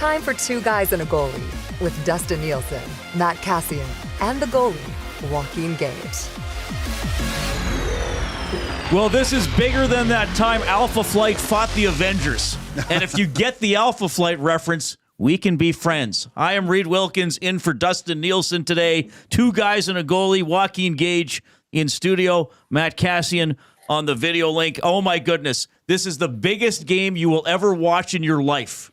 time for Two Guys and a Goalie with Dustin Nielson, Matt Kassian, and the goalie, Joaquin Gage. Well, this is bigger than that time Alpha Flight fought the Avengers. And if you get the Alpha Flight reference, we can be friends. I am Reid Wilkins in for Dustin Nielson today. Two Guys and a Goalie, Joaquin Gage in studio, Matt Kassian on the video link. Oh my goodness, this is the biggest game you will ever watch in your life.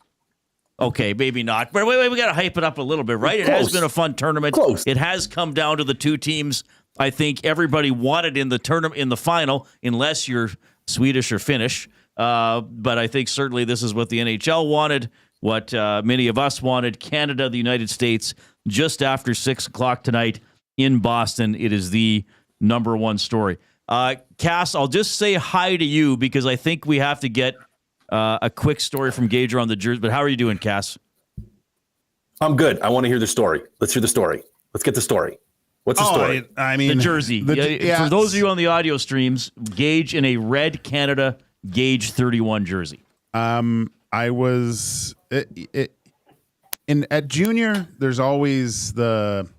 Okay, maybe not. But wait, we got to hype it up a little bit, right? It has been a fun tournament. Close. It has come down to the two teams I think everybody wanted in the tournament, in the final, unless you're Swedish or Finnish. But I think certainly this is what the NHL wanted, what many of us wanted. Canada, the United States, just after 6 o'clock tonight in Boston. It is the number one story. Cass, I'll just say hi to you because I think we have to get a quick story from Gager on the jersey. But how are you doing, Cass? I'm good. I want to hear the story. Let's hear the story. Let's get the story. What's the story? I mean, the jersey. For those of you on the audio streams, Gage in a red Canada Gage 31 jersey. I was at junior. There's always the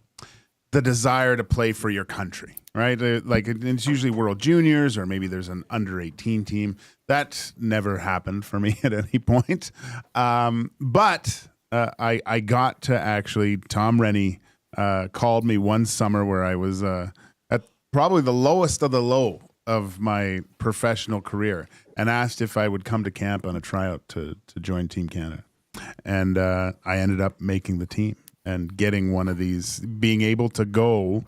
desire to play for your country, right? Like it's usually World Juniors or maybe there's an under 18 team. That never happened for me at any point. But I got to actually Tom Rennie. Called me one summer where I was at probably the lowest of the low of my professional career and asked if I would come to camp on a tryout to join Team Canada. And I ended up making the team and getting one of these, being able to go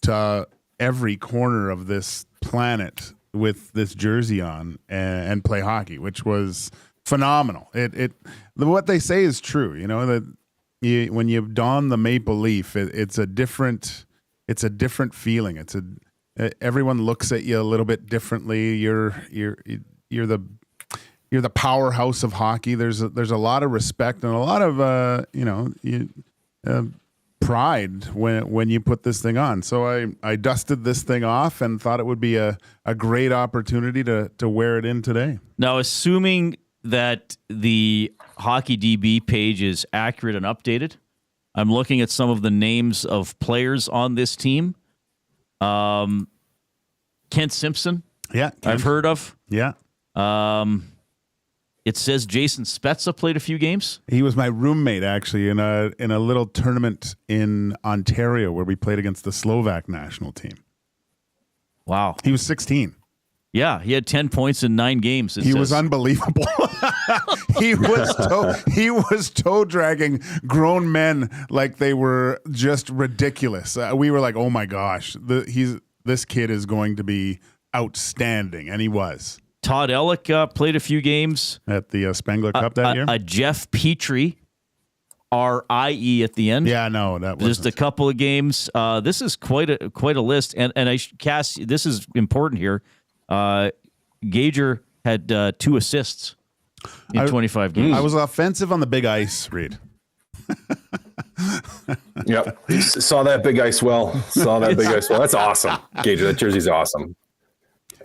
to every corner of this planet with this jersey on and play hockey, which was phenomenal. What they say is true, you know, that when you don the maple leaf, it's a different feeling. Everyone looks at you a little bit differently. You're the powerhouse of hockey. There's a lot of respect and a lot of pride when you put this thing on. So I dusted this thing off and thought it would be a great opportunity to wear it in today. Now, assuming that the Hockey DB page is accurate and updated, I'm looking at some of the names of players on this team. Kent Simpson, Kent. I've heard of. Yeah. It says Jason Spezza played a few games. He was my roommate actually in a little tournament in Ontario where we played against the Slovak national team. Wow. He was 16. Yeah, he had 10 points in 9 games. He was unbelievable. He was toe dragging grown men like they were just ridiculous. We were like, oh my gosh, this kid is going to be outstanding, and he was. Todd Ellick played a few games at the Spengler Cup that year. Jeff Petrie, RIE at the end. Yeah, no, that was just a couple of games. This is quite a list, and Cass, this is important here. Gager had 2 assists in 25 games. I was offensive on the big ice, Reid. Yep. Saw that big ice well. That's awesome. Gage, that jersey's awesome.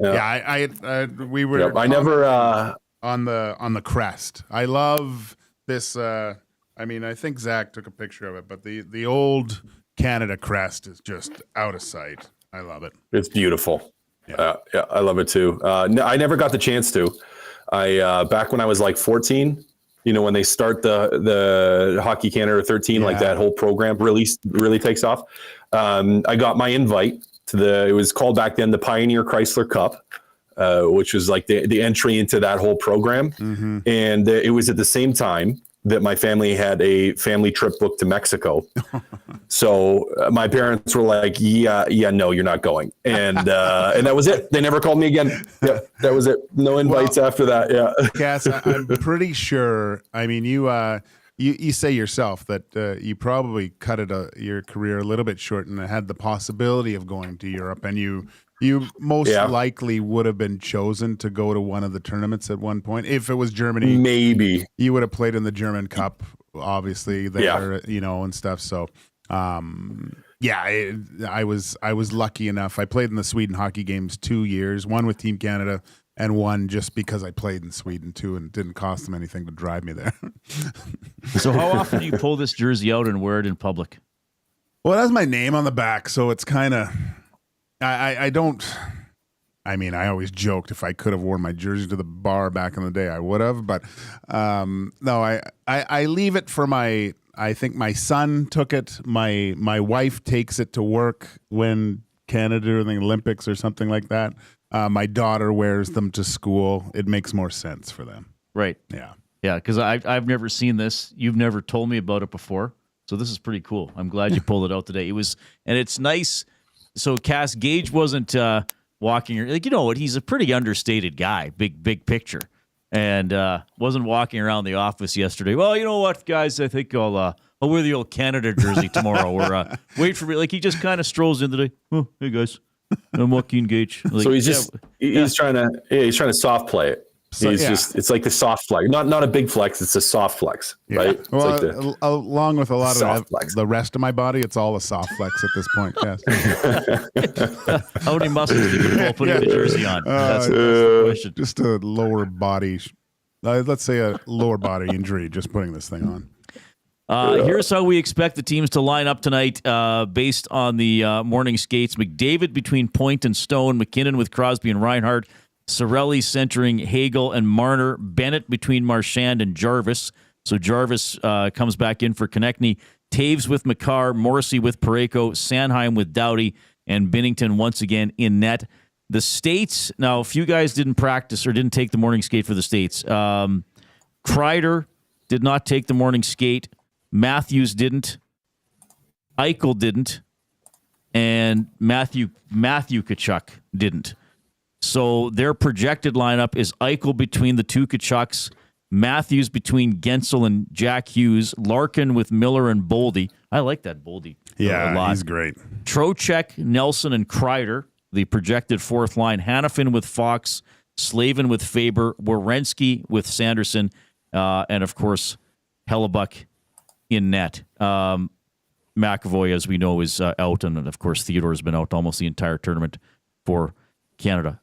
Yeah, we were. Yep. I never on the crest. I love this. I think Zach took a picture of it, but the old Canada crest is just out of sight. I love it. It's beautiful. Yeah, I love it too. No, I never got the chance to. I back when I was like 14, you know, when they start the Hockey Canada 13, like that whole program really takes off. I got my invite to it was called back then the Pioneer Chrysler Cup, which was like the entry into that whole program. Mm-hmm. And it was at the same time that my family had a family trip booked to Mexico. So my parents were like, yeah, no, you're not going. And that was it. They never called me again. Yeah, that was it. No invites after that. Yeah. Cass, I'm pretty sure, I mean, you say yourself that you probably cut your career a little bit short and had the possibility of going to Europe, and you most likely would have been chosen to go to one of the tournaments at one point. If it was Germany, maybe you would have played in the German Cup, obviously there, you know, and stuff. So, I was lucky enough. I played in the Sweden hockey games 2 years, one with Team Canada and one just because I played in Sweden too, and it didn't cost them anything to drive me there. So how often do you pull this jersey out and wear it in public? Well, it has my name on the back, so it's kind of I don't. I mean, I always joked if I could have worn my jersey to the bar back in the day, I would have. But no, I leave it for my. I think my son took it. My wife takes it to work when Canada or the Olympics or something like that. My daughter wears them to school. It makes more sense for them. Right. Yeah. Yeah, because I've never seen this. You've never told me about it before. So this is pretty cool. I'm glad you pulled it out today. And it's nice. So Cass Gage wasn't walking, like, you know what? He's a pretty understated guy, big picture, and wasn't walking around the office yesterday. Well, you know what, guys? I think I'll wear the old Canada jersey tomorrow, or wait for me. Like, he just kind of strolls in today. Oh, hey guys, I'm Joaquin Gage. Like, so he's trying to soft play it. It's like the soft flex, not a big flex. It's a soft flex, right? It's well, like along with a lot of flex. the rest of my body, it's all a soft flex at this point. Yes. How many muscles do you pull putting the jersey on? That's the question. Just a lower body, let's say a lower body injury, just putting this thing on. Here's how we expect the teams to line up tonight based on the morning skates. McDavid between Point and Stone, McKinnon with Crosby and Reinhart, Cirelli centering Hagel and Marner, Bennett between Marchand and Jarvis. So Jarvis comes back in for Konechny. Taves with Makar, Morrissey with Parayko, Sanheim with Doughty, and Binnington once again in net. The States, now a few guys didn't practice or didn't take the morning skate for the States. Kreider did not take the morning skate. Matthews didn't. Eichel didn't. And Matthew Tkachuk didn't. So their projected lineup is Eichel between the two Tkachuks, Matthews between Gensel and Jack Hughes, Larkin with Miller and Boldy. I like that Boldy a lot. He's great. Trocheck, Nelson, and Kreider, the projected fourth line. Hanifin with Fox, Slavin with Faber, Werenski with Sanderson, and, of course, Hellebuck in net. McAvoy, as we know, is out, and, of course, Theodore's been out almost the entire tournament for Canada.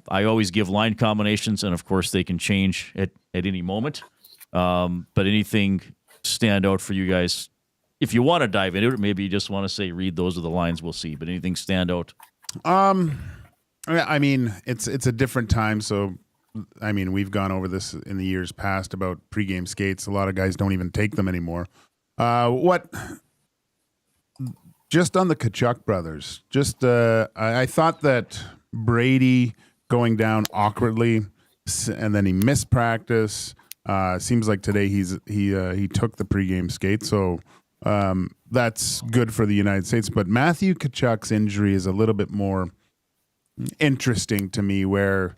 I always give line combinations, and of course they can change at any moment. But anything stand out for you guys? If you want to dive into it, maybe you just want to say, Reid, those are the lines, we'll see. But anything stand out? I mean, it's a different time, so I mean, we've gone over this in the years past about pregame skates. A lot of guys don't even take them anymore. Just on the Tkachuk brothers, I thought that Brady going down awkwardly, and then he missed practice. Seems like today he took the pregame skate, so that's good for the United States. But Matthew Tkachuk's injury is a little bit more interesting to me, where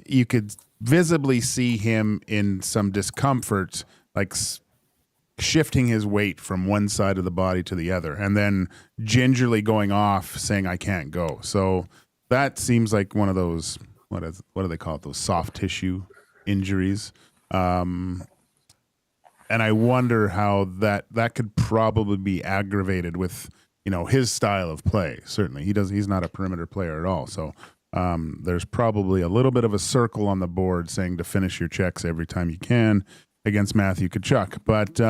you could visibly see him in some discomfort, like shifting his weight from one side of the body to the other, and then gingerly going off saying, "I can't go." So that seems like one of those, what do they call it? Those soft tissue injuries. And I wonder how that could probably be aggravated with, his style of play. Certainly he's not a perimeter player at all. So there's probably a little bit of a circle on the board saying to finish your checks every time you can against Matthew Tkachuk. But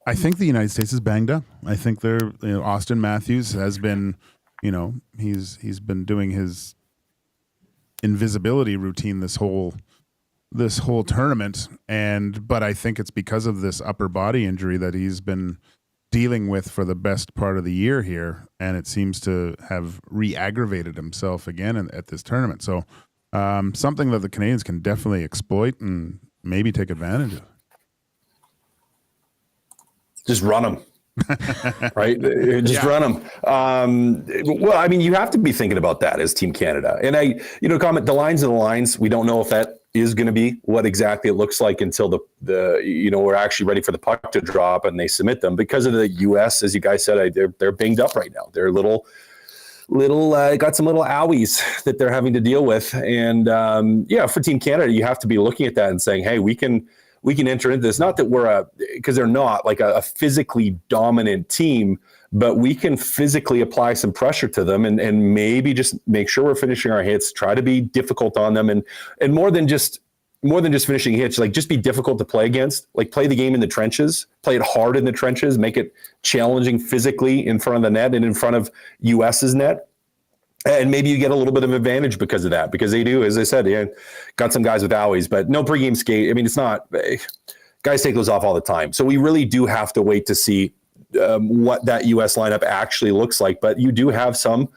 I think the United States is banged up. I think Austin Matthews has been, he's been doing his invisibility routine this whole tournament, but I think it's because of this upper body injury that he's been dealing with for the best part of the year here, and it seems to have re-aggravated himself again at this tournament. So something that the Canadians can definitely exploit and maybe take advantage of. Just run them. Right? Just run them. Well, I mean, you have to be thinking about that as Team Canada. And comment, the lines are the lines. We don't know if that is going to be what exactly it looks like until we're actually ready for the puck to drop and they submit them. Because of the U.S., as you guys said, they're banged up right now. They're little got some little owies that they're having to deal with. And for Team Canada, you have to be looking at that and saying, hey, we can enter into this. Not that because they're not like a physically dominant team, but we can physically apply some pressure to them and maybe just make sure we're finishing our hits, try to be difficult on them, and more than just finishing hits, like just be difficult to play against, like play the game in the trenches, play it hard in the trenches, make it challenging physically in front of the net and in front of US's net. And maybe you get a little bit of advantage because of that, because they do, as I said, got some guys with owies, but no pregame skate. I mean, it's not, guys take those off all the time. So we really do have to wait to see what that U.S. lineup actually looks like. But you do have some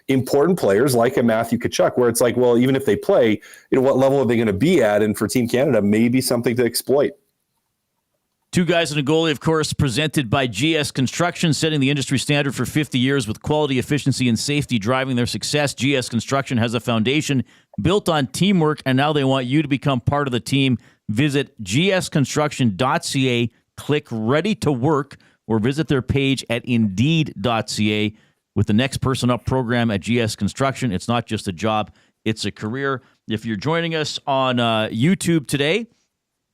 important players like a Matthew Tkachuk, where it's like, well, even if they play, what level are they going to be at? And for Team Canada, maybe something to exploit. Two Guys and a Goalie, of course, presented by GS Construction, setting the industry standard for 50 years with quality, efficiency, and safety driving their success. GS Construction has a foundation built on teamwork, and now they want you to become part of the team. Visit gsconstruction.ca, click Ready to Work, or visit their page at Indeed.ca. With the Next Person Up program at GS Construction, it's not just a job, it's a career. If you're joining us on YouTube today,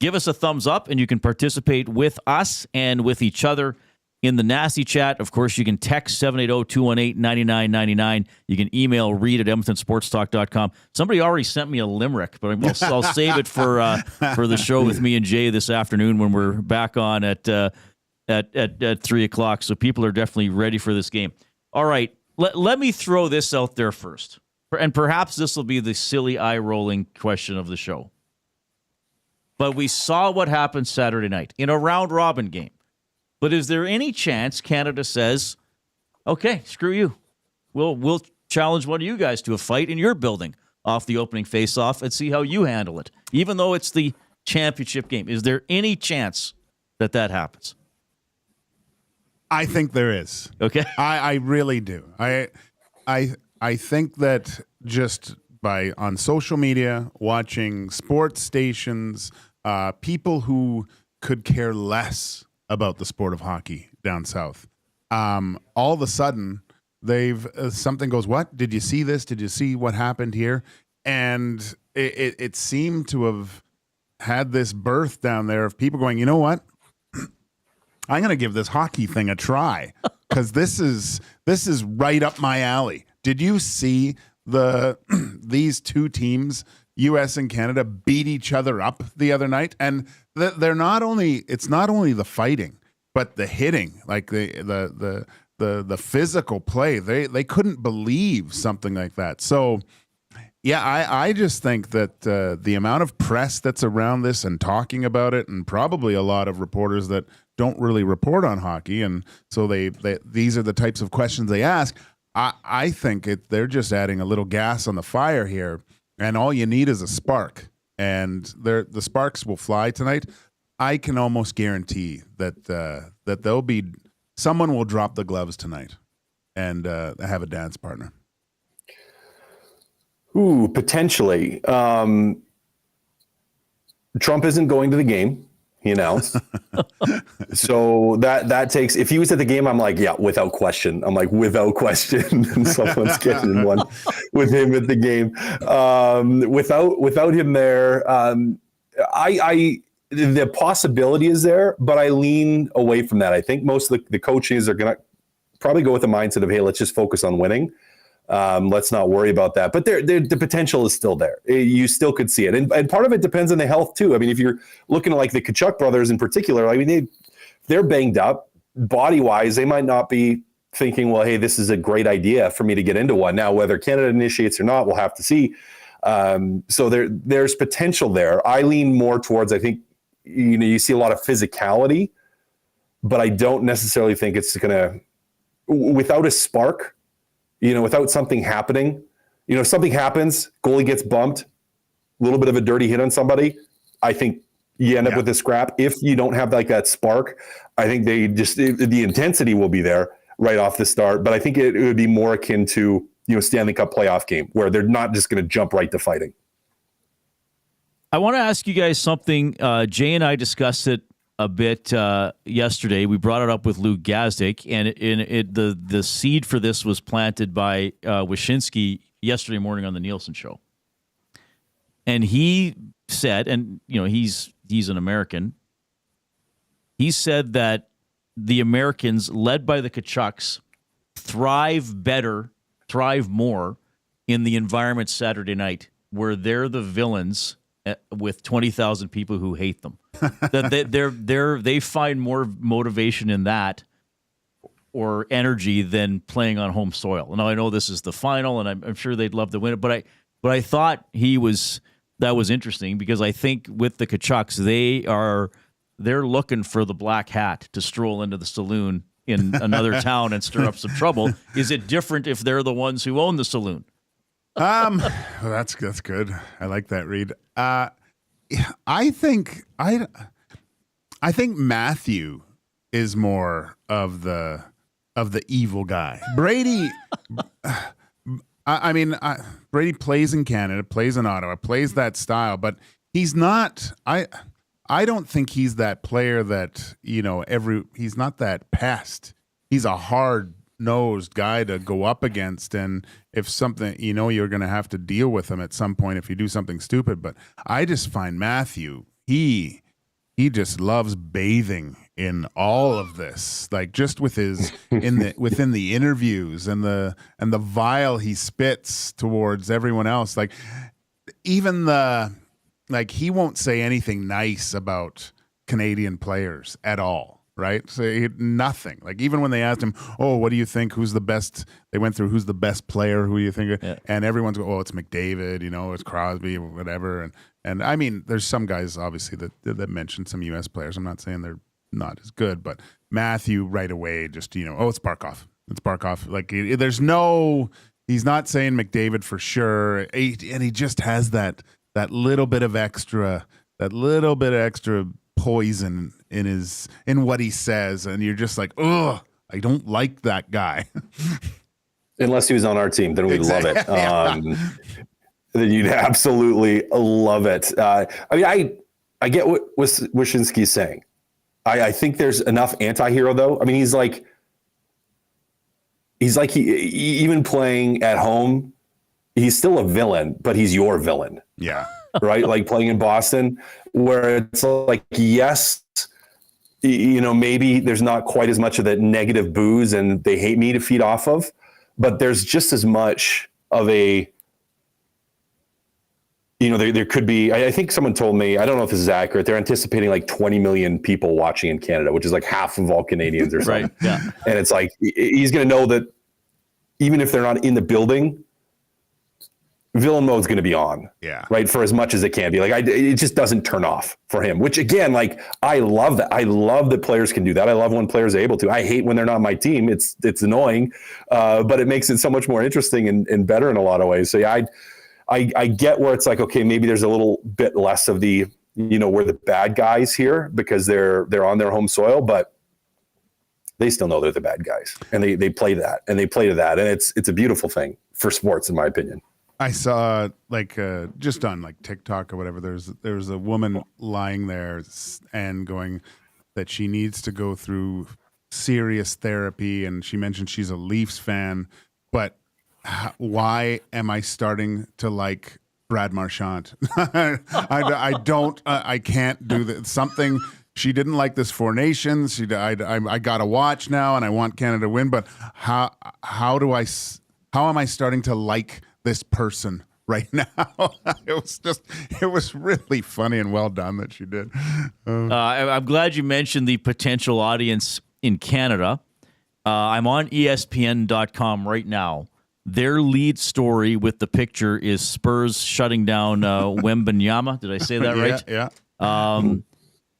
give us a thumbs up, and you can participate with us and with each other in the Nasty Chat. Of course, you can text 780-218-9999. You can email Reid at EdmontonSportsTalk.com. Somebody already sent me a limerick, but I'll save it for the show with me and Jay this afternoon when we're back on at 3 o'clock. So people are definitely ready for this game. All right, let me throw this out there first, and perhaps this will be the silly eye-rolling question of the show. But we saw what happened Saturday night in a round-robin game. But is there any chance Canada says, okay, screw you. We'll challenge one of you guys to a fight in your building off the opening face-off and see how you handle it, even though it's the championship game? Is there any chance that happens? I think there is. Okay. I really do. I think that just by on social media, watching sports stations, people who could care less about the sport of hockey down south, all of a sudden they've something goes, what? Did you see this? Did you see what happened here? And it seemed to have had this birth down there of people going, you know what? I'm going to give this hockey thing a try because this is right up my alley. Did you see these two teams, U.S. and Canada, beat each other up the other night? And it's not only the fighting, but the hitting, like the physical play. They couldn't believe something like that. So yeah, I just think that the amount of press that's around this and talking about it, and probably a lot of reporters that don't really report on hockey, and so these are the types of questions they ask. I think they're just adding a little gas on the fire here, and all you need is a spark, and the sparks will fly tonight. I can almost guarantee that someone will drop the gloves tonight and have a dance partner. Ooh, potentially. Trump isn't going to the game, he announced. So that takes, if he was at the game, I'm like, yeah, without question. I'm like, without question. And someone's getting one with him at the game. Without him there, the possibility is there, but I lean away from that. I think most of the coaches are going to probably go with the mindset of, hey, let's just focus on winning. Let's not worry about that. But the potential is still there. You still could see it. And part of it depends on the health, too. I mean, if you're looking at like the Tkachuk brothers in particular, I mean, they're banged up body-wise. They might not be thinking, well, hey, this is a great idea for me to get into one. Now, whether Canada initiates or not, we'll have to see. So there's potential there. I lean more towards, I think, you see a lot of physicality, but I don't necessarily think it's going to, without a spark, without something happening, if something happens, goalie gets bumped, a little bit of a dirty hit on somebody, I think you end up with a scrap. If you don't have like that spark, I think the intensity will be there right off the start. But I think it would be more akin to, Stanley Cup playoff game where they're not just going to jump right to fighting. I want to ask you guys something. Jay and I discussed it a bit yesterday. We brought it up with Lou Gazdic, and the seed for this was planted by Wyshynski yesterday morning on the Nielsen show. And he said, and he's an American. He said that the Americans, led by the Tkachuks, thrive more in the environment Saturday night, where they're the villains with 20,000 people who hate them. That they find more motivation in that or energy than playing on home soil. Now I know this is the final, and I'm sure they'd love to win it, but I thought that was interesting, because I think with the Tkachuks, they're looking for the black hat to stroll into the saloon in another town and stir up some trouble. Is it different if they're the ones who own the saloon? Well, that's good. I like that, Reid. I think Matthew is more of the evil guy. Brady, Brady plays in Canada, plays in Ottawa, plays that style, but he's not. I don't think he's that player that, he's not that pest. He's a hard-nosed guy to go up against, and if something, you're going to have to deal with him at some point if you do something stupid. But I just find Matthew, he just loves bathing in all of this, like just with his within the interviews and the vile he spits towards everyone else. Like even he won't say anything nice about Canadian players at all. Right? So nothing. Like even when they asked him, "Oh, what do you think? Who's the best?" They went through who's the best player. Who do you think? Yeah. And everyone's going, "Oh, it's McDavid. It's Crosby, whatever." And I mean, there's some guys obviously that mentioned some U.S. players. I'm not saying they're not as good, but Matthew right away just "Oh, it's Barkov. It's Barkov." Like there's no. He's not saying McDavid for sure, and he just has that little bit of extra. Poison in what he says, and you're just like, ugh, I don't like that guy. Unless he was on our team, then we'd love it. Then you'd absolutely love it. I get what Wyshynski's saying. I think there's enough anti-hero though. I mean, he's like even playing at home, he's still a villain, but he's your villain. Yeah. Right? Like playing in Boston, where it's like, yes, maybe there's not quite as much of that negative booze and they hate me to feed off of, but there's just as much of a, there could be, I think someone told me, I don't know if this is accurate, they're anticipating like 20 million people watching in Canada, which is like half of all Canadians or something. Right, yeah. And it's like, he's going to know that even if they're not in the building, villain mode's going to be on, right, for as much as it can be. Like it just doesn't turn off for him, which again, like I love that. I love that players can do that. I love when players are able to. I hate when they're not on my team. It's annoying, but it makes it so much more interesting and better in a lot of ways. So yeah, I get where it's like, okay, maybe there's a little bit less of the, we're the bad guys here because they're on their home soil, but they still know they're the bad guys, and they play that, and they play to that, and it's a beautiful thing for sports, in my opinion. I saw just on like TikTok or whatever, there's a woman lying there and going that she needs to go through serious therapy, and she mentioned she's a Leafs fan, but why am I starting to like Brad Marchand? I can't do that. Something she didn't like this Four Nations. I got to watch now, and I want Canada to win, but how am I starting to like this person right now? It was really funny and well done that she did. I'm glad you mentioned the potential audience in Canada. I'm on ESPN.com right now. Their lead story with the picture is Spurs shutting down Wembanyama. Did I say that right? Yeah.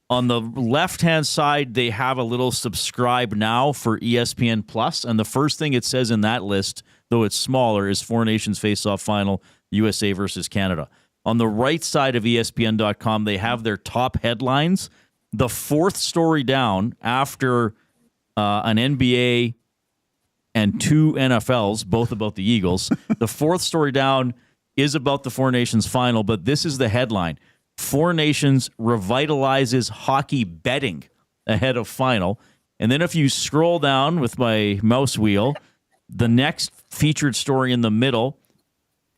On the left-hand side, they have a little subscribe now for ESPN Plus, and the first thing it says in that list, though it's smaller, is Four Nations Face-Off Final, USA versus Canada. On the right side of ESPN.com, they have their top headlines. The fourth story down, after an NBA and two NFLs, both about the Eagles, the fourth story down is about the Four Nations Final, but this is the headline. Four Nations revitalizes hockey betting ahead of final. And then if you scroll down with my mouse wheel, the next featured story in the middle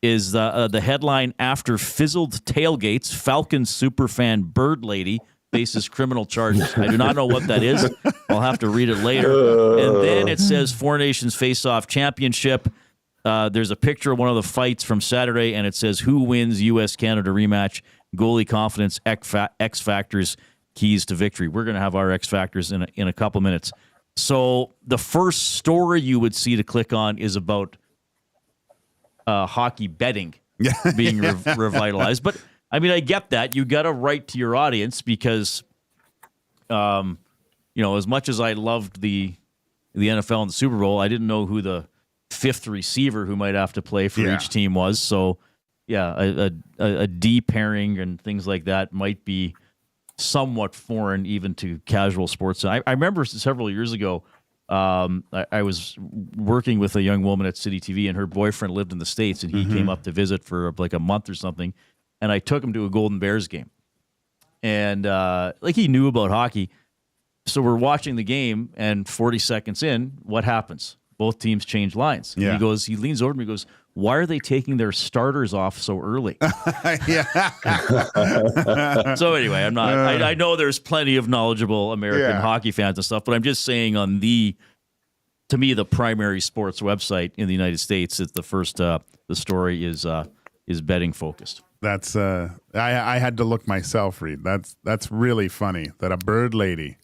is the headline, after fizzled tailgates, Falcons superfan Bird Lady faces criminal charges. I do not know what that is. I'll have to read it later. And then it says Four Nations Face-Off Championship. There's a picture of one of the fights from Saturday, and it says, who wins U.S.-Canada rematch? Goalie confidence, X factors, keys to victory. We're going to have our X factors in a couple minutes. So the first story you would see to click on is about hockey betting being revitalized. But, I mean, I get that. You got to write to your audience because, as much as I loved the NFL and the Super Bowl, I didn't know who the fifth receiver who might have to play for each team was. So, a D pairing and things like that might be somewhat foreign even to casual sports. I remember several years ago, I was working with a young woman at City TV, and her boyfriend lived in the States, and he came up to visit for like a month or something, and I took him to a Golden Bears game. And he knew about hockey. So we're watching the game, and 40 seconds in, what happens? Both teams change lines. Yeah. He leans over to me and goes, why are they taking their starters off so early? So anyway, I'm not. I know there's plenty of knowledgeable American hockey fans and stuff, but I'm just saying on to me, the primary sports website in the United States, it's the first. The story is betting focused. That's I had to look myself, Reid. That's really funny that a bird lady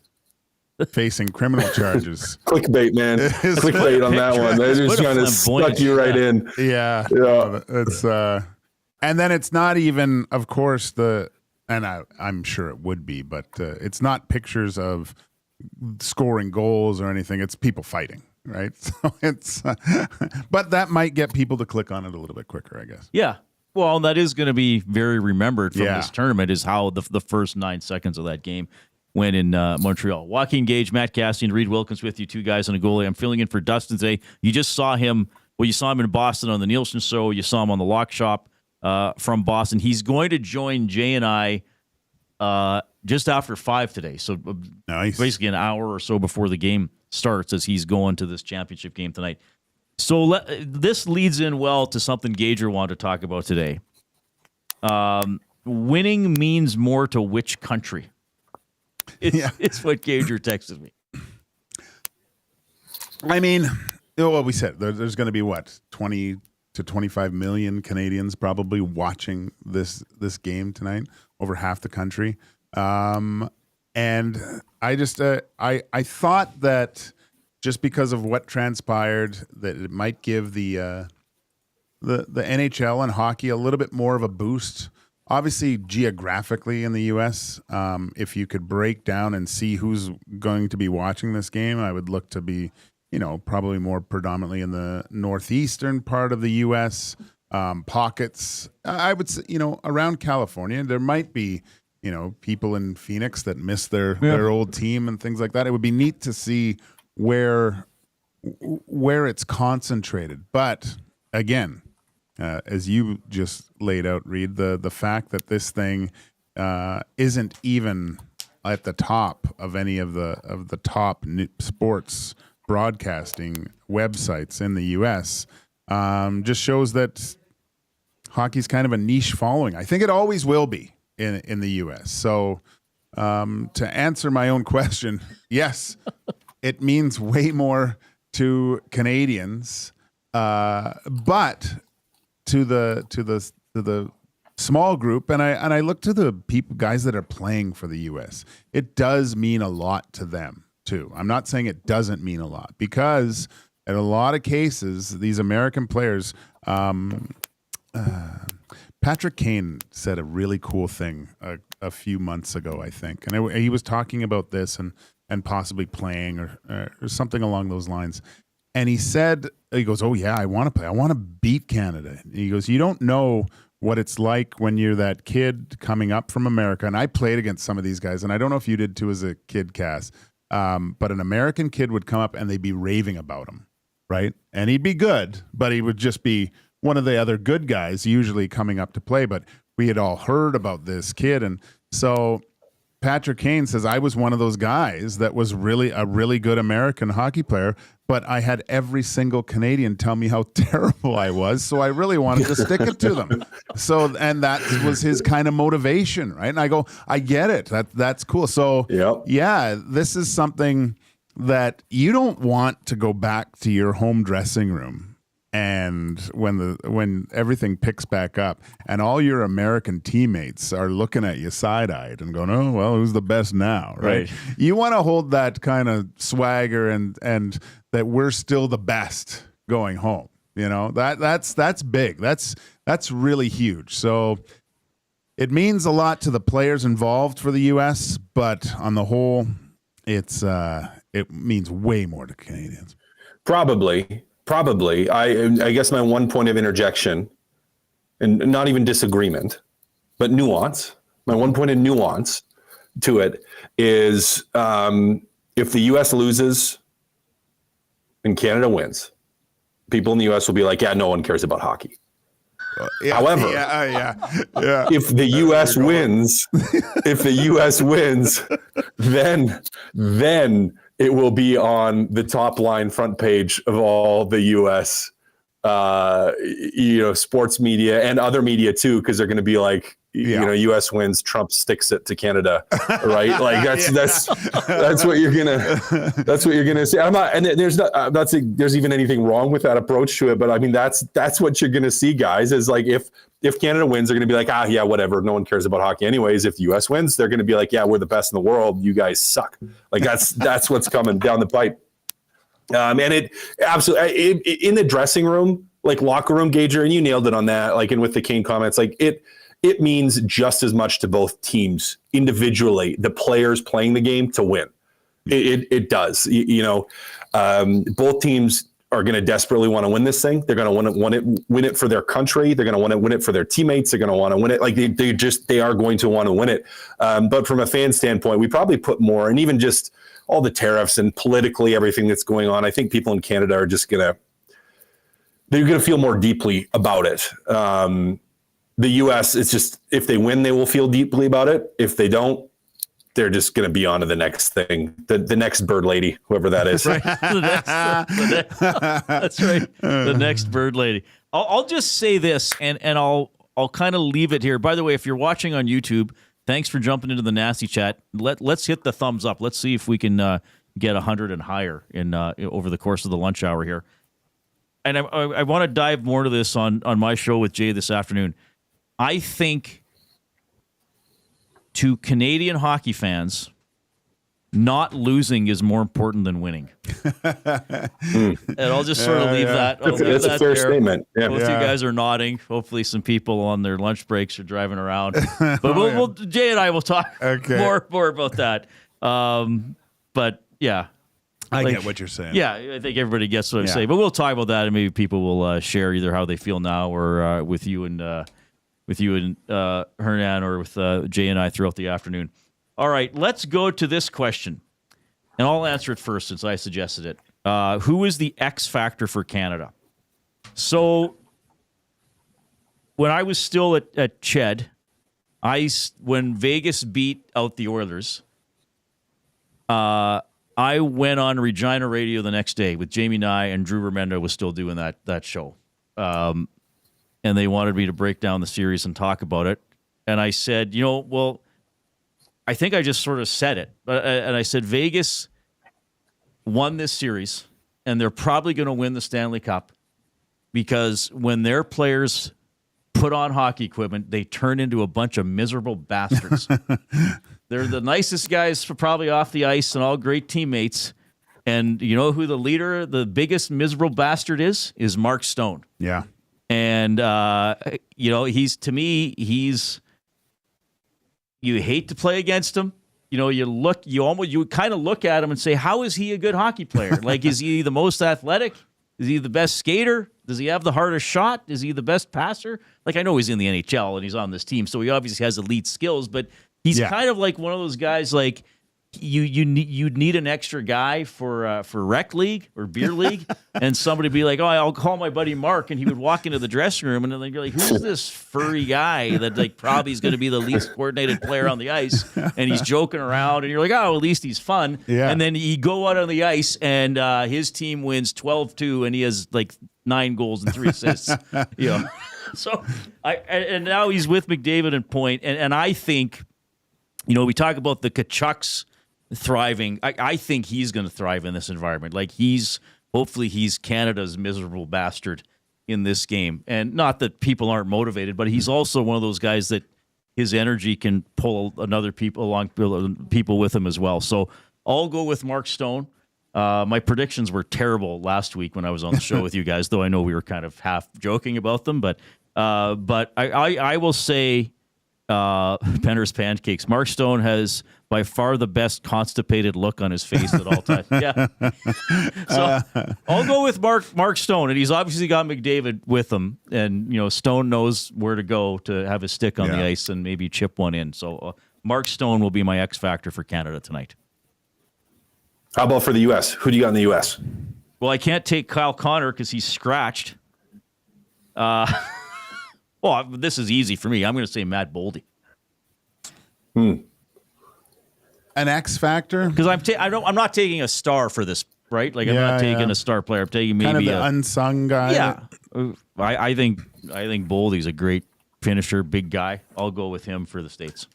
facing criminal charges. Clickbait, man. Clickbait on that one. They're just trying to suck you right in. Yeah. It's and then it's not even, of course, I'm sure it would be, but it's not pictures of scoring goals or anything. It's people fighting, right? So it's, but that might get people to click on it a little bit quicker, I guess. Yeah. Well, that is going to be very remembered from this tournament is how the first 9 seconds of that game went in Montreal. Joaquin Gage, Matt Kassian, Reid Wilkins with you, two guys on a goalie. I'm filling in for Dustin today. You just saw him. Well, you saw him in Boston on the Nielson show. You saw him on the Lock Shop from Boston. He's going to join Jay and I just after 5 today. So nice. Basically an hour or so before the game starts as he's going to this championship game tonight. So this leads in well to something Gager wanted to talk about today. Winning means more to which country? It's what Gager texted me. I mean, well, we said there's going to be 20 to 25 million Canadians probably watching this game tonight, over half the country. And I just I thought that just because of what transpired, that it might give the NHL and hockey a little bit more of a boost. Obviously, geographically in the U.S., if you could break down and see who's going to be watching this game, I would look to be, probably more predominantly in the northeastern part of the U.S. Pockets. I would say, around California, there might be, people in Phoenix that miss their old team and things like that. It would be neat to see where it's concentrated. But again, as you just laid out, Reid, the fact that this thing isn't even at the top of any of the top sports broadcasting websites in the U.S. Just shows that hockey's kind of a niche following. I think it always will be in the U.S. So to answer my own question, yes, it means way more to Canadians, but to the small group, and I look to the guys that are playing for the U.S. It does mean a lot to them too. I'm not saying it doesn't mean a lot, because in a lot of cases, these American players, Patrick Kane said a really cool thing a few months ago, I think, and he was talking about this and possibly playing or something along those lines. And he goes, oh yeah, I want to play. I want to beat Canada. And he goes, you don't know what it's like when you're that kid coming up from America. And I played against some of these guys, and I don't know if you did too as a kid, Cass, but an American kid would come up and they'd be raving about him, right? And he'd be good, but he would just be one of the other good guys usually coming up to play. But we had all heard about this kid. And so Patrick Kane says, I was one of those guys that was really a really good American hockey player, but I had every single Canadian tell me how terrible I was, so I really wanted to stick it to them. So, and that was his kind of motivation, right? And I go, I get it. That's cool. So, yeah, this is something that you don't want to go back to your home dressing room. And when everything picks back up and all your American teammates are looking at you side-eyed and going, oh, well, who's the best now, right? You want to hold that kind of swagger and that we're still the best going home. You know, that's big. That's really huge. So it means a lot to the players involved for the U.S., but on the whole, it means way more to Canadians. Probably. I guess my one point of interjection, and not even disagreement, but nuance. My one point of nuance to it is if the U.S. loses and Canada wins, people in the U.S. will be like, yeah, no one cares about hockey. However, if the U.S. wins, then it will be on the top line front page of all the U.S. Sports media and other media too, because they're going to be like, U.S. wins, Trump sticks it to Canada, right? Like that's what you're gonna say. I'm not, and there's not saying there's even anything wrong with that approach to it, but I mean that's what you're gonna see, guys. Is like if Canada wins, they're gonna be like, yeah, whatever, no one cares about hockey anyways. If the U.S. wins, they're gonna be like, yeah, we're the best in the world. You guys suck. Like that's what's coming down the pipe. And it absolutely in the dressing room, like locker room, Gager, and you nailed it on that. Like, and with the Kane comments, like it means just as much to both teams individually, the players playing the game to win. It does. Both teams are going to desperately want to win this thing. They're going to win it for their country. They're going to want to win it for their teammates. They're going to want to win it. Like they are going to want to win it. But from a fan standpoint, we probably put more, and even just all the tariffs and politically everything that's going on, I think people in Canada are just they're going to feel more deeply about it. The U.S., it's just, if they win, they will feel deeply about it. If they don't, they're just going to be on to the next thing, the next bird lady, whoever that is. Right. That's right. The next bird lady. I'll just say this, and I'll kind of leave it here. By the way, if you're watching on YouTube, thanks for jumping into the nasty chat. Let's hit the thumbs up. Let's see if we can get 100 and higher in over the course of the lunch hour here. And I want to dive more to this on my show with Jay this afternoon. I think to Canadian hockey fans, not losing is more important than winning. And I'll just sort of leave that. That's a fair statement. Yeah. Both you guys are nodding. Hopefully some people on their lunch breaks are driving around. But Jay and I will talk more about that. But yeah. I get what you're saying. Yeah, I think everybody gets what I'm saying. But we'll talk about that, and maybe people will share either how they feel now or with you and Hernan or with Jay and I throughout the afternoon. All right, let's go to this question, and I'll answer it first since I suggested it. Who is the X factor for Canada? So when I was still at Ched, when Vegas beat out the Oilers, I went on Regina Radio the next day with Jamie Nye, and Drew Remendo was still doing that show. And they wanted me to break down the series and talk about it. And I said, I think I just sort of said it. And I said, Vegas won this series, and they're probably going to win the Stanley Cup because when their players put on hockey equipment, they turn into a bunch of miserable bastards. They're the nicest guys probably off the ice and all great teammates. And you know who the leader, the biggest miserable bastard is Mark Stone. Yeah. And, you hate to play against him. You kind of look at him and say, how is he a good hockey player? Like, is he the most athletic? Is he the best skater? Does he have the hardest shot? Is he the best passer? Like, I know he's in the NHL and he's on this team, so he obviously has elite skills, but he's kind of like one of those guys, like, you'd need an extra guy for rec league or beer league, and somebody be like, "Oh, I'll call my buddy Mark," and he would walk into the dressing room, and then they'd be like, "Who's this furry guy that like probably is going to be the least coordinated player on the ice?" And he's joking around, and you're like, "Oh, at least he's fun." Yeah. And then you go out on the ice, and his team wins 12-2, and he has like 9 goals and 3 assists. So and now he's with McDavid and Point, and I think, we talk about the Kachucks thriving. I think he's going to thrive in this environment. Like hopefully he's Canada's miserable bastard in this game. And not that people aren't motivated, but he's also one of those guys that his energy can pull people with him as well. So I'll go with Mark Stone. My predictions were terrible last week when I was on the show with you guys, though I know we were kind of half joking about them. But I will say Penner's Pancakes. Mark Stone has by far the best constipated look on his face at all times. Yeah. So I'll go with Mark Stone, and he's obviously got McDavid with him, and Stone knows where to go to have his stick on the ice and maybe chip one in. So Mark Stone will be my X factor for Canada tonight. How about for the U.S.? Who do you got in the U.S.? Well, I can't take Kyle Connor because he's scratched. Well, this is easy for me. I'm going to say Matt Boldy. An X factor? Because I'm not taking a star for this, right? Like I'm not taking a star player. I'm taking maybe kind of the unsung guy. Yeah, I think Boldy's a great finisher, big guy. I'll go with him for the States.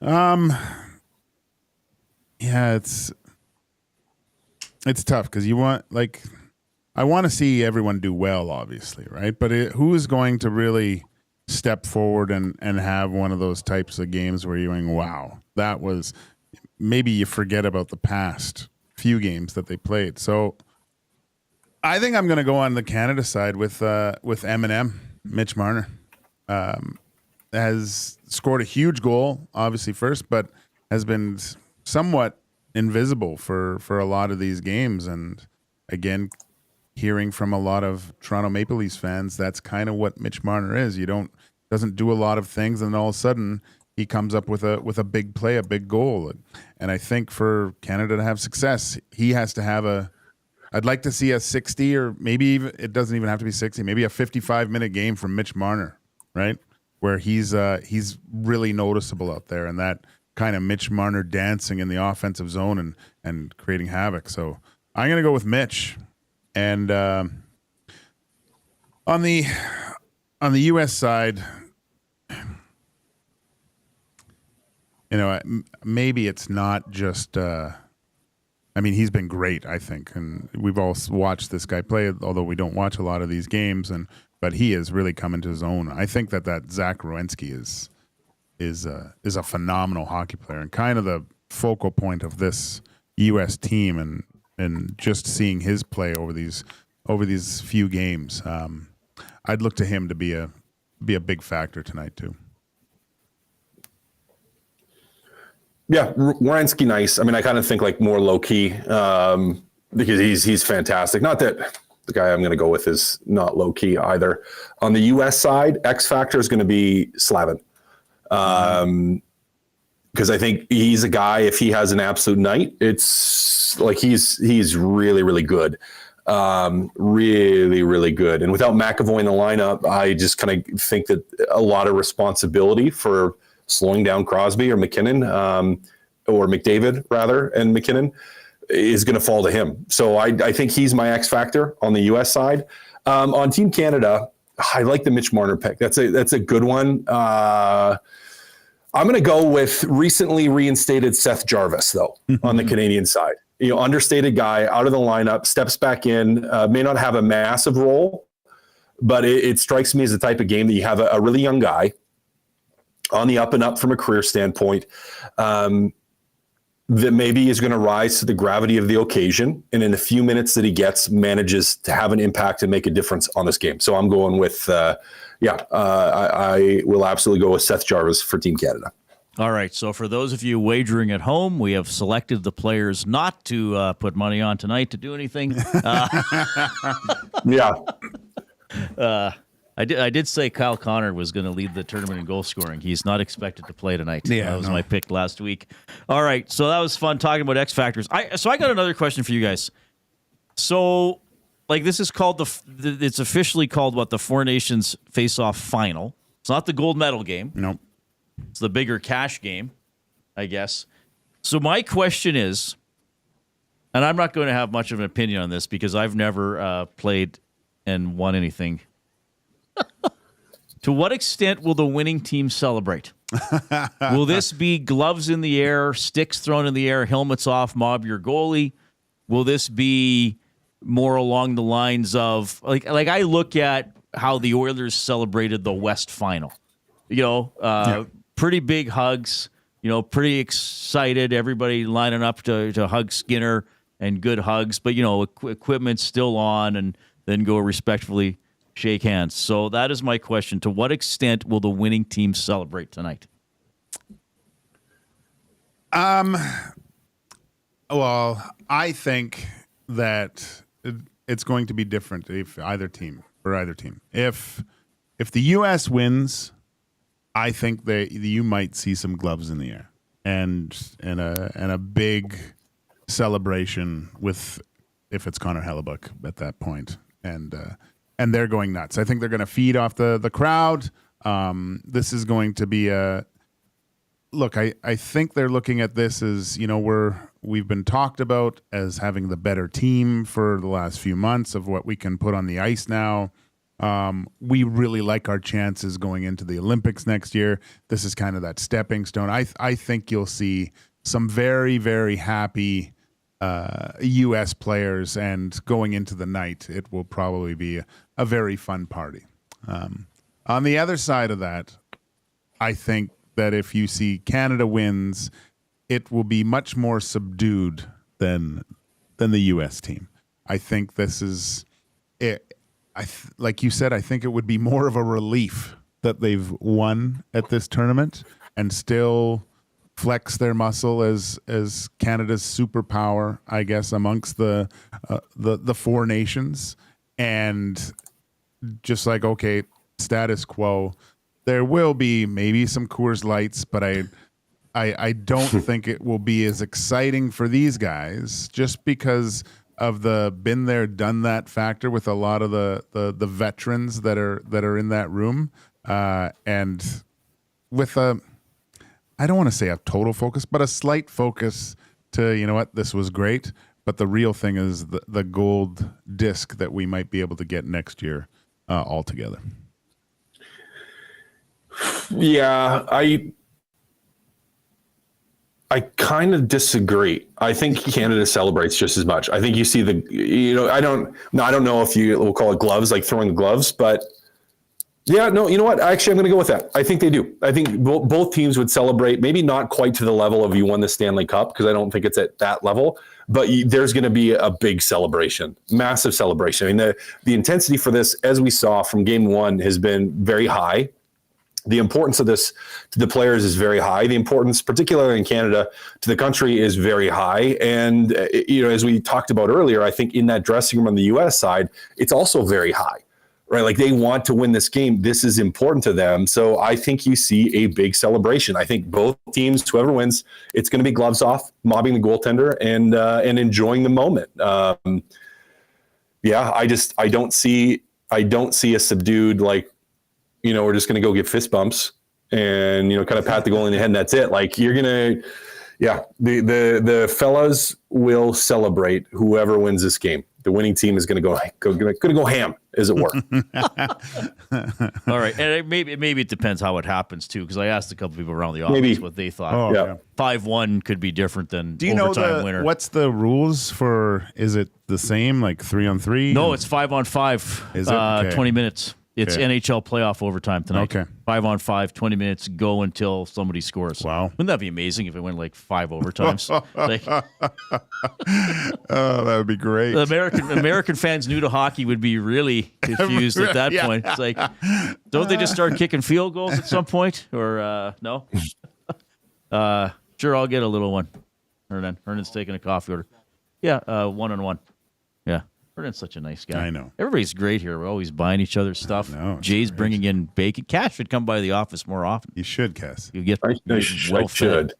Yeah, it's tough because I want to see everyone do well, obviously, right? But who is going to really step forward and have one of those types of games where you're going, wow, that was, maybe you forget about the past few games that they played. So I think I'm going to go on the Canada side with M&M, Mitch Marner. Has scored a huge goal, obviously first, but has been somewhat invisible for a lot of these games. And again, hearing from a lot of Toronto Maple Leafs fans, that's kind of what Mitch Marner is. Doesn't do a lot of things, and all of a sudden he comes up with a big play, a big goal. And I think for Canada to have success, he has to have I'd like to see a 60, or maybe even, it doesn't even have to be 60, maybe a 55-minute game from Mitch Marner, right? Where he's really noticeable out there, and that kind of Mitch Marner dancing in the offensive zone and creating havoc. So I'm going to go with Mitch. And on the U.S. side, maybe it's not just. He's been great, I think, and we've all watched this guy play. Although we don't watch a lot of these games, but he has really come into his own. I think that Zach Werenski is a phenomenal hockey player and kind of the focal point of this U.S. team, and just seeing his play over these few games, I'd look to him to be a big factor tonight too. Yeah, Werenski, nice. I kind of think like more low key because he's fantastic. Not that the guy I'm going to go with is not low key either. On the U.S. side, X factor is going to be Slavin. Because I think he's a guy, if he has an absolute night, it's like he's really, really good. Really, really good. And without McAvoy in the lineup, I just kind of think that a lot of responsibility for slowing down Crosby or McKinnon, or McDavid rather, and McKinnon is going to fall to him. So I think he's my X factor on the U.S. side. On Team Canada, I like the Mitch Marner pick. That's a good one. I'm going to go with recently reinstated Seth Jarvis, though, on the Canadian side. Understated guy, out of the lineup, steps back in, may not have a massive role, but it strikes me as the type of game that you have a really young guy on the up and up from a career standpoint, that maybe is going to rise to the gravity of the occasion, and in the few minutes that he gets, manages to have an impact and make a difference on this game. So I'm going with, I will absolutely go with Seth Jarvis for Team Canada. All right, so for those of you wagering at home, we have selected the players not to put money on tonight to do anything. Yeah. I did say Kyle Connor was going to lead the tournament in goal scoring. He's not expected to play tonight. Yeah, that was my pick last week. All right, so that was fun talking about X factors. So I got another question for you guys. So, like, this is called it's officially called what, the Four Nations Face-Off Final. It's not the gold medal game. Nope. It's the bigger cash game, I guess. So my question is, and I'm not going to have much of an opinion on this because I've never played and won anything. To what extent will the winning team celebrate? Will this be gloves in the air, sticks thrown in the air, helmets off, mob your goalie? Will this be more along the lines of like I look at how the Oilers celebrated the West Final? Pretty big hugs, pretty excited, everybody lining up to hug Skinner and good hugs, but equipment's still on, and then go respectfully shake hands. So that is my question. To what extent will the winning team celebrate tonight? Well, I think that it's going to be different for either team. If the U.S. wins, I think you might see some gloves in the air and a big celebration if it's Connor Hellebuck at that point, and they're going nuts. I think they're going to feed off the crowd. This is going to be look. I think they're looking at this as we've been talked about as having the better team for the last few months of what we can put on the ice now. We really like our chances going into the Olympics next year. This is kind of that stepping stone. I think you'll see some very, very happy U.S. players, and going into the night, it will probably be a very fun party. On the other side of that, I think that if you see Canada wins, it will be much more subdued than the U.S. team. I think this is it. Like you said, I think it would be more of a relief that they've won at this tournament and still flex their muscle as Canada's superpower, I guess, amongst the four nations, and just like, okay, status quo. There will be maybe some Coors Lights, but I don't think it will be as exciting for these guys, just because of the been there, done that factor with a lot of the veterans that are in that room, and with I don't want to say a total focus, but a slight focus to, this was great, but the real thing is the gold disc that we might be able to get next year altogether. Yeah, I kind of disagree. I think Canada celebrates just as much. I think you see I don't know if you will call it gloves, like throwing the gloves, but yeah, no, you know what? Actually, I'm going to go with that. I think they do. I think both teams would celebrate, maybe not quite to the level of you won the Stanley Cup, because I don't think it's at that level, but there's going to be a big celebration, massive celebration. I mean, the intensity for this, as we saw from game one, has been very high. The importance of this to the players is very high. The importance, particularly in Canada, to the country is very high. And, as we talked about earlier, I think in that dressing room on the U.S. side, it's also very high. Right, like they want to win this game. This is important to them. So I think you see a big celebration. I think both teams, whoever wins, it's going to be gloves off, mobbing the goaltender, and enjoying the moment. I don't see a subdued, like, we're just going to go get fist bumps and kind of pat the goalie in the head and that's it. Like you're gonna, the fellas will celebrate whoever wins this game. The winning team is going to go ham, as it were. All right, and maybe it depends how it happens too, because I asked a couple people around the office what they thought. 5-1 could be different than Do you know winner. What's the rules for? Is it the same, like 3-on-3? No, it's 5-on-5. Is it? Okay. 20 minutes. It's NHL playoff overtime tonight. Okay. 5-on-5, 20 minutes, go until somebody scores. Wow. Wouldn't that be amazing if it went like 5 overtimes? Oh, that would be great. American fans new to hockey would be really confused at that point. It's like, don't they just start kicking field goals at some point? Or no? Sure, I'll get a little one. Hernan's taking a coffee order. Yeah, 1-on-1. Yeah. Vernon's such a nice guy. I know. Everybody's great here. We're always buying each other stuff. Jay's bringing in bacon. Cash should come by the office more often. You should, Cass. You get I should.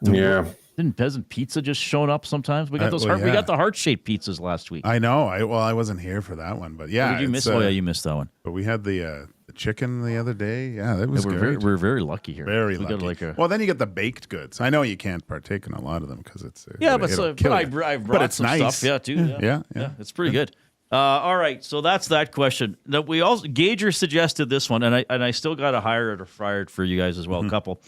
Yeah. Didn't Peasant Pizza just showing up sometimes? We got those we got the heart-shaped pizzas last week. I know. I wasn't here for that one, but yeah. Did you miss? You missed that one. But we had the chicken the other day. Yeah, that was good. We're very lucky here. Very lucky. Well, then you get the baked goods. I know you can't partake in a lot of them because it's I brought some nice stuff. Yeah, too. Yeah, it's pretty good. All right, so that's that question. Now we also Gager suggested this one, and I still got a hired or fired for you guys as well. A couple.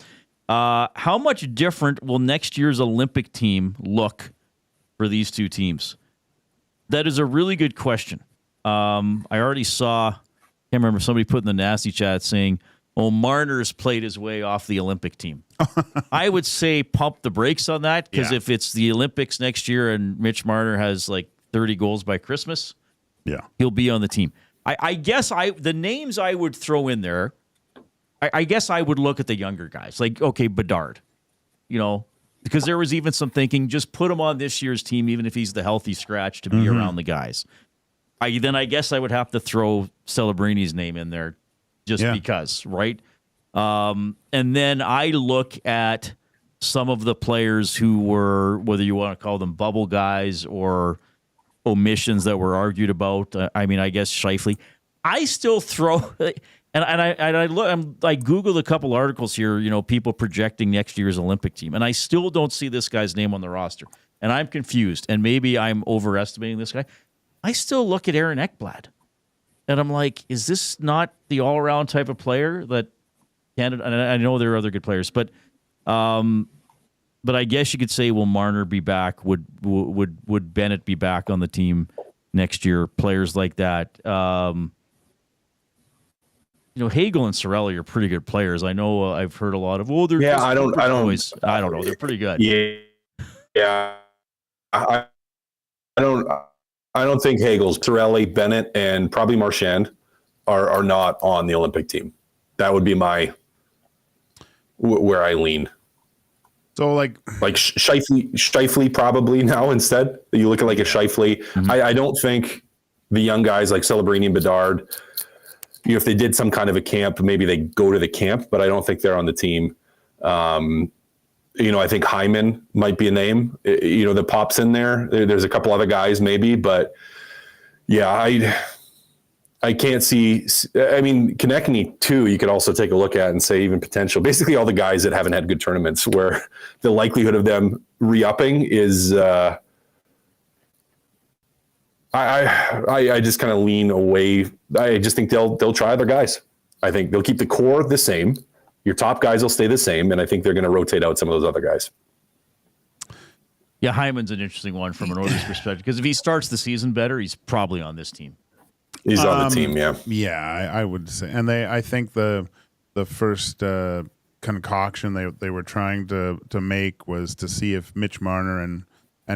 How much different will next year's Olympic team look for these two teams? That is a really good question. I already saw. Can't remember somebody put in the nasty chat saying, "Oh, Marner's played his way off the Olympic team." I would say pump the brakes on that because if it's the Olympics next year and Mitch Marner has like 30 goals by Christmas, he'll be on the team. I guess the names I would throw in there. I guess I would look at the younger guys, like, okay, Bedard, because there was even some thinking, just put him on this year's team, even if he's the healthy scratch to be around the guys. I guess I would have to throw Celebrini's name in there just because, right? And then I look at some of the players who were, whether you want to call them bubble guys or omissions that were argued about. I guess Scheifele. I still throw... And I Googled a couple articles here, people projecting next year's Olympic team, and I still don't see this guy's name on the roster. And I'm confused, and maybe I'm overestimating this guy. I still look at Aaron Ekblad, and I'm like, is this not the all-around type of player that Canada? And I know there are other good players, but I guess you could say, will Marner be back? Would Bennett be back on the team next year? Players like that. Hagel and Cirelli are pretty good players. I know I've heard a lot of. They're I don't know. They're pretty good. Yeah. I don't think Hagel's, Cirelli, Bennett, and probably Marchand are not on the Olympic team. That would be where I lean. So like Scheifele probably now instead. You look at like a Scheifele. Mm-hmm. I don't think the young guys like Celebrini and Bedard. If they did some kind of a camp, maybe they go to the camp, but I don't think they're on the team. I think Hyman might be a name, that pops in there. There's a couple other guys maybe, but yeah, I can't see. Konechny too, you could also take a look at and say even potential. Basically all the guys that haven't had good tournaments where the likelihood of them re-upping is I just kind of lean away. I just think they'll try other guys. I think they'll keep the core the same. Your top guys will stay the same, and I think they're going to rotate out some of those other guys. Yeah, Hyman's an interesting one from an Oilers perspective because if he starts the season better, he's probably on this team. He's on the team, yeah. Yeah, I would say, and I think the first concoction they were trying to make was to see if Mitch Marner and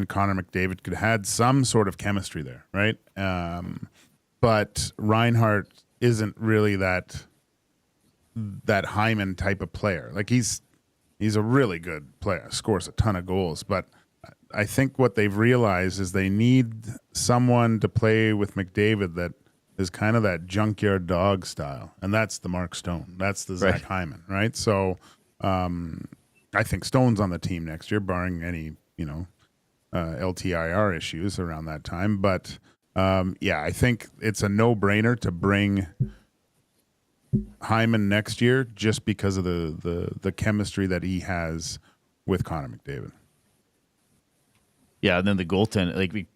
Connor McDavid could had some sort of chemistry there, right? But Reinhart isn't really that Hyman type of player. Like he's a really good player, scores a ton of goals. But I think what they've realized is they need someone to play with McDavid that is kind of that junkyard dog style, and that's the Mark Stone. That's the Zach Hyman, right? So I think Stone's on the team next year, barring any LTIR issues around that time. But I think it's a no-brainer to bring Hyman next year just because of the chemistry that he has with Connor McDavid. Yeah, and then the goaltender,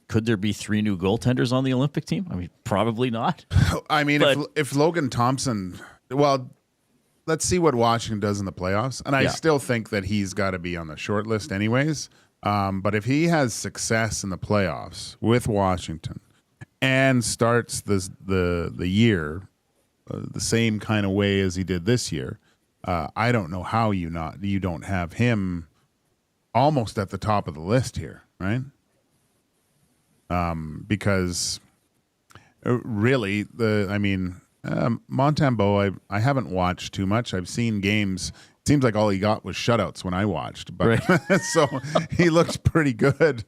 could there be 3 new goaltenders on the Olympic team? Probably not. If Logan Thompson, let's see what Washington does in the playoffs. And I still think that he's got to be on the short list anyways. But if he has success in the playoffs with Washington and starts the year the same kind of way as he did this year, I don't know how you don't have him almost at the top of the list here, right? Because really, Montembeault, I haven't watched too much. I've seen games. It seems like all he got was shutouts when I watched, but so he looked pretty good.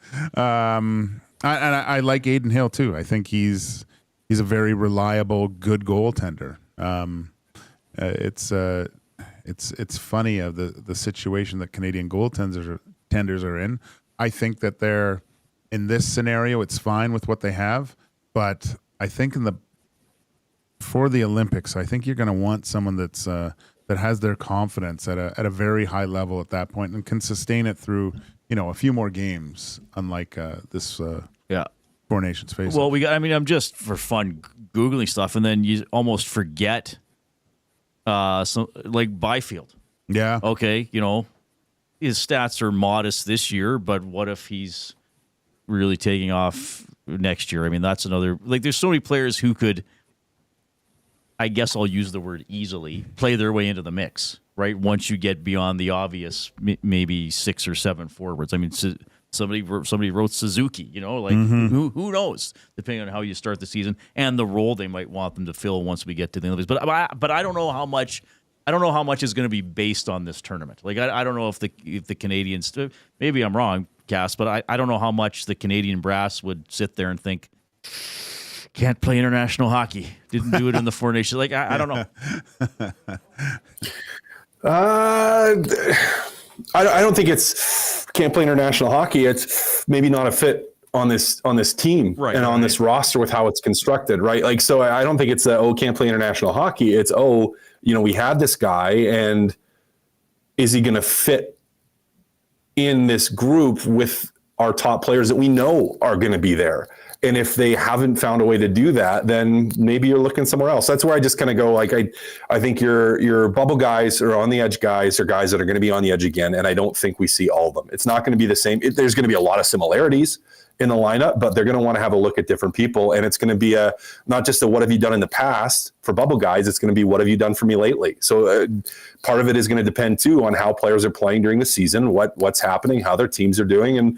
I like Aiden Hill too. I think he's a very reliable, good goaltender. It's funny of the situation that Canadian goaltenders are in. I think that they're in this scenario, it's fine with what they have, but I think for the Olympics, I think you're going to want someone that has their confidence at a very high level at that point and can sustain it through a few more games, unlike this Four Nations phase. Well, I'm just for fun Googling stuff, and then you almost forget like Byfield. Yeah. Okay, his stats are modest this year, but what if he's really taking off next year? I mean, that's another, there's so many players who could, I guess I'll use the word easily, play their way into the mix, right? Once you get beyond the obvious, maybe 6 or 7 forwards. I mean, somebody wrote Suzuki, who knows, depending on how you start the season and the role they might want them to fill once we get to the Olympics. But I don't know how much. I don't know how much is going to be based on this tournament. I don't know if the Canadians, maybe I'm wrong, Cass, but I don't know how much the Canadian brass would sit there and think, can't play international hockey. Didn't do it in the Four Nations. I don't know. I don't think it's can't play international hockey. It's maybe not a fit on this team and on this roster with how it's constructed, right? So I don't think it's can't play international hockey. It's we had this guy, and is he going to fit in this group with our top players that we know are going to be there? And if they haven't found a way to do that, then maybe you're looking somewhere else. That's where I just kind of go, I think your bubble guys or on the edge guys are guys that are going to be on the edge again, and I don't think we see all of them. It's not going to be the same. There's going to be a lot of similarities in the lineup, but they're going to want to have a look at different people, and it's going to be not just what have you done in the past for bubble guys, it's going to be what have you done for me lately. So part of it is going to depend too on how players are playing during the season, what's happening, how their teams are doing, and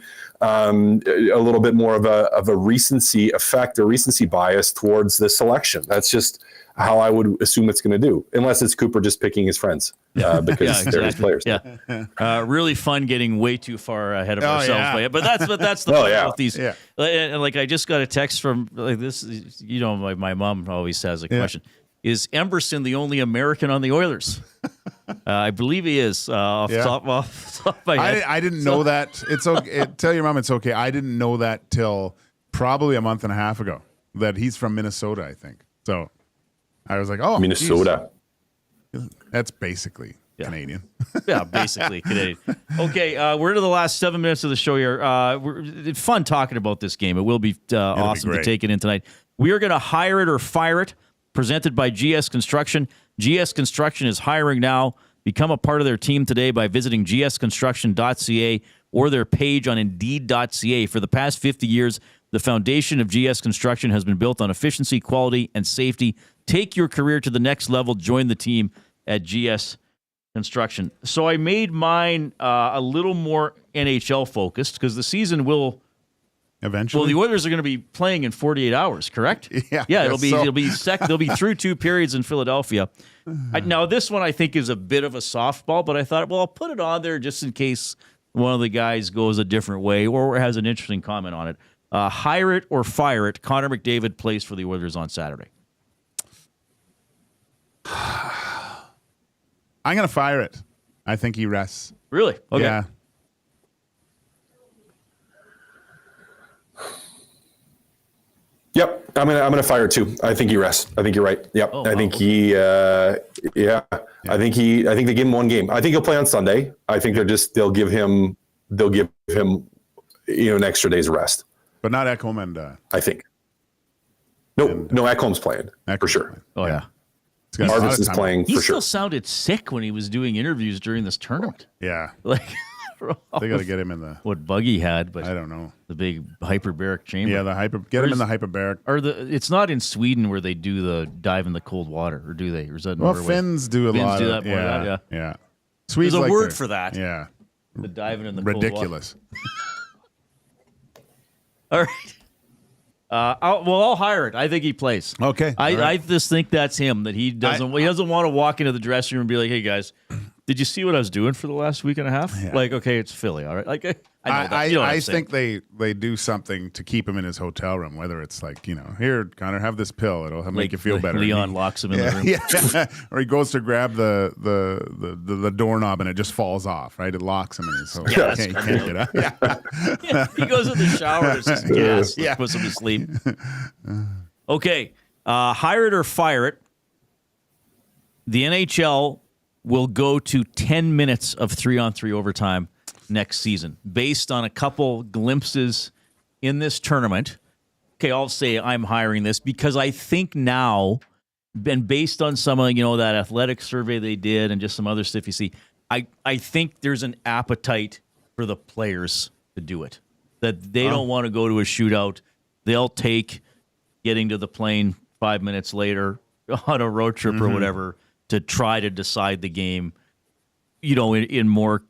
a little bit more of a recency effect or recency bias towards the selection. That's just how I would assume it's going to do, unless it's Cooper just picking his friends because they're his players. Yeah, really fun getting way too far ahead of ourselves. Yeah. But that's the point with these. Yeah. And I just got a text from this. My mom always has a question. Is Emberson the only American on the Oilers? I believe he is. Off the top of my head. I didn't know that. It's okay. Tell your mom it's okay. I didn't know that till probably a month and a half ago that he's from Minnesota, I think. So I was like, oh, Minnesota. Geez. That's basically Canadian. Yeah, basically Canadian. Okay, we're into the last 7 minutes of the show here. It's fun talking about this game. It will be awesome to take it in tonight. We are going to hire it or fire it. Presented by GS Construction. GS Construction is hiring now. Become a part of their team today by visiting gsconstruction.ca or their page on indeed.ca. For the past 50 years, the foundation of GS Construction has been built on efficiency, quality, and safety. Take your career to the next level. Join the team at GS Construction. So I made mine a little more NHL focused because the season will... Eventually, well, the Oilers are going to be playing in 48 hours, correct? Yeah, it'll be they'll be through 2 periods in Philadelphia. Now, this one I think is a bit of a softball, but I thought, well, I'll put it on there just in case one of the guys goes a different way or has an interesting comment on it. Hire it or fire it. Connor McDavid plays for the Oilers on Saturday. I'm going to fire it. I think he rests. Really? Okay. Yeah. Yep, I'm gonna fire too. I think he rests. I think you're right. Yep, I think he. I think they give him 1 game. I think he'll play on Sunday. I think they'll give him an extra day's rest. But not Ekholm and. I think. No, Ekholm's playing for sure. Oh yeah. Marvis is playing for sure. He still sounded sick when he was doing interviews during this tournament. Yeah. They got to get him in the what Buggy had, but I don't know, the big hyperbaric chamber. Yeah, get him in the hyperbaric. It's not in Sweden where they do the dive in the cold water, or do they? Or is that Finns do a lot? Finns do that more. Yeah. Swedes There's a word for that. Yeah, the diving in the ridiculous. All right. I'll hire it. I think he plays. Okay. I just think that's him. That he doesn't want to walk into the dressing room and be like, "Hey guys, Did you see what I was doing for the last week and a half? Yeah. Like, okay, it's Philly, all right. Like, I know that. You know what I'm I saying. think they do something to keep him in his hotel room. Whether it's like, here, Connor, have this pill; it'll make you feel better. Leon locks him in the room. Yeah, or he goes to grab the doorknob and it just falls off. Right, it locks him in his hotel. Yeah, that's He can't get up. Yeah, he goes in the shower. It's just gas. Yeah. Puts him to sleep. Okay, hire it or fire it. The NHL will go to 10 minutes of 3-on-3 overtime next season, based on a couple glimpses in this tournament. Okay, I'll say I'm hiring this because I think now, and based on some of that athletic survey they did and just some other stuff you see, I think there's an appetite for the players to do it. That they don't want to go to a shootout. They'll take getting to the plane 5 minutes later on a road trip or whatever to try to decide the game, in more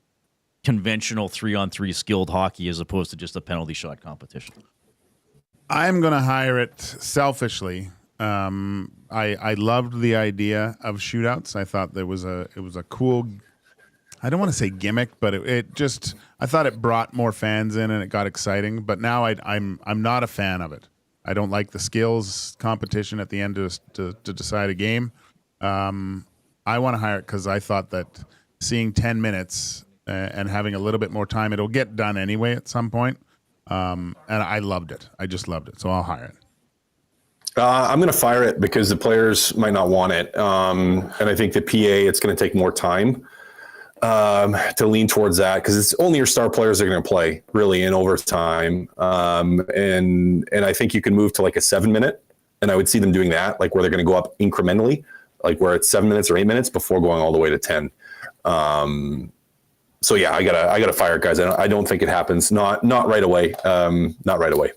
conventional 3-on-3 skilled hockey as opposed to just a penalty shot competition. I'm going to hire it selfishly. I loved the idea of shootouts. I thought it was a cool, I don't want to say gimmick, but I thought it brought more fans in and it got exciting. But now I'm not a fan of it. I don't like the skills competition at the end to decide a game. I want to hire it because I thought that seeing 10 minutes and having a little bit more time, it'll get done anyway at some point. And I loved it. I just loved it. So I'll hire it. I'm going to fire it because the players might not want it. And I think the PA, it's going to take more time to lean towards that because it's only your star players that are going to play really in overtime. And I think you can move to like a 7-minute, and I would see them doing that, like where they're going to go up incrementally, like where it's 7 minutes or 8 minutes before going all the way to 10. So yeah, I gotta fire it, guys. I don't think it happens. Not right away. Not right away.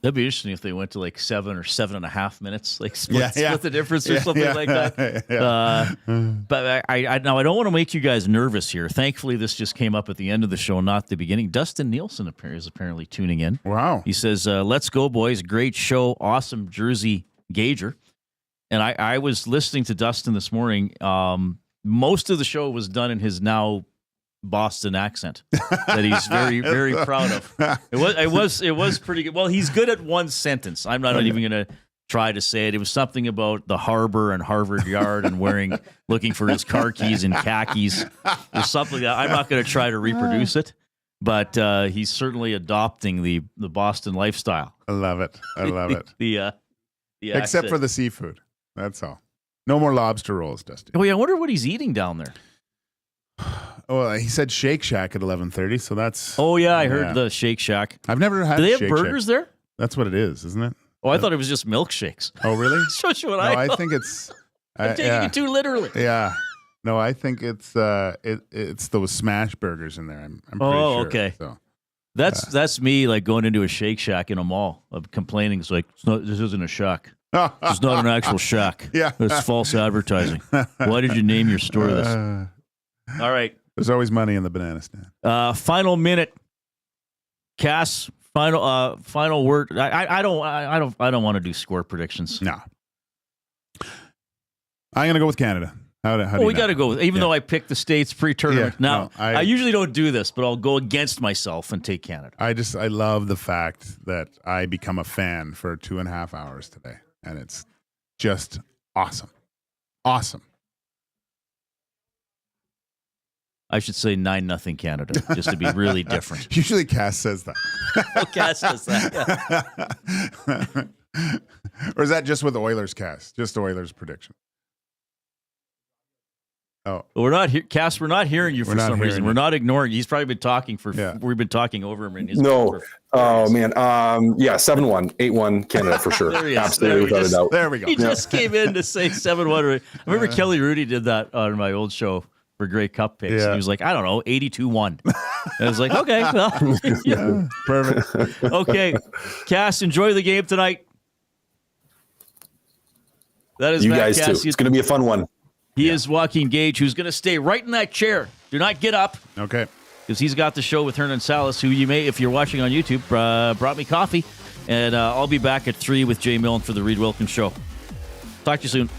That'd be interesting if they went to like 7 or 7.5 minutes, like split the difference or Yeah, something yeah. like that. But I don't want to make you guys nervous here. Thankfully, this just came up at the end of the show, not the beginning. Dustin Nielson is apparently tuning in. Wow. He says, let's go, boys. Great show. Awesome jersey Gager. And I was listening to Dustin this morning. Most of the show was done in his now Boston accent that he's very, very proud of. It was pretty good. Well, he's good at one sentence. I'm not even going to try to say it. It was something about the harbor and Harvard Yard and looking for his car keys and khakis or something. That I'm not going to try to reproduce it, but he's certainly adopting the Boston lifestyle. I love it. The Except accent. for the seafood. That's all. No more lobster rolls, Dusty. Oh yeah, I wonder what he's eating down there. Oh, he said Shake Shack at 11:30, so that's. Oh yeah, I heard the Shake Shack. I've never had. Do they have Shake burgers Shack. there? That's what it is, isn't it? Oh, I thought it was just milkshakes. Oh, really? Shows you what No, I I think it's. I'm taking it too literally. Yeah. No, I think it's it's those smash burgers in there. I'm pretty sure. Okay. So. That's me like going into a Shake Shack in a mall of complaining. It's like this isn't a shack. It's not an actual shack. Yeah. It's false advertising. Why did you name your store this? All right. There's always money in the banana stand. Final minute. Cass, final word. I don't want to do score predictions. No. I'm gonna go with Canada. How do we you got to know? go with, even though I picked the States pre-tournament. Yeah, now, no, I usually don't do this, but I'll go against myself and take Canada. I love the fact that I become a fan for 2.5 hours today, and it's just awesome. Awesome. I should say 9-0 Canada, just to be really different. Usually Cass says that. Cass does that. Yeah. Or is that just with Oilers, Cass? Just Oilers prediction. Oh, We're not here, Cass. We're not hearing you for not some hearing reason. you. We're not ignoring you. He's probably been talking We've been talking over him in his. No. Oh man. Yeah. 7-1, 8-1 Canada for sure. There he is. Absolutely, There he without a doubt. there we go. He just came in to say 7-1. I remember Kelly Rudy did that on my old show for Grey Cup picks. Yeah. He was like, I don't know, 82-1. And I was like, okay, well, yeah. Perfect. Okay, Cass, enjoy the game tonight. That is You Matt guys too. Kassian. It's going to be a fun one. He is Joaquin Gage, who's going to stay right in that chair. Do not get up, Okay. because he's got the show with Hernan Salas, who you may, if you're watching on YouTube, brought me coffee. And I'll be back at 3 with Jay Milne for the Reid Wilkins Show. Talk to you soon.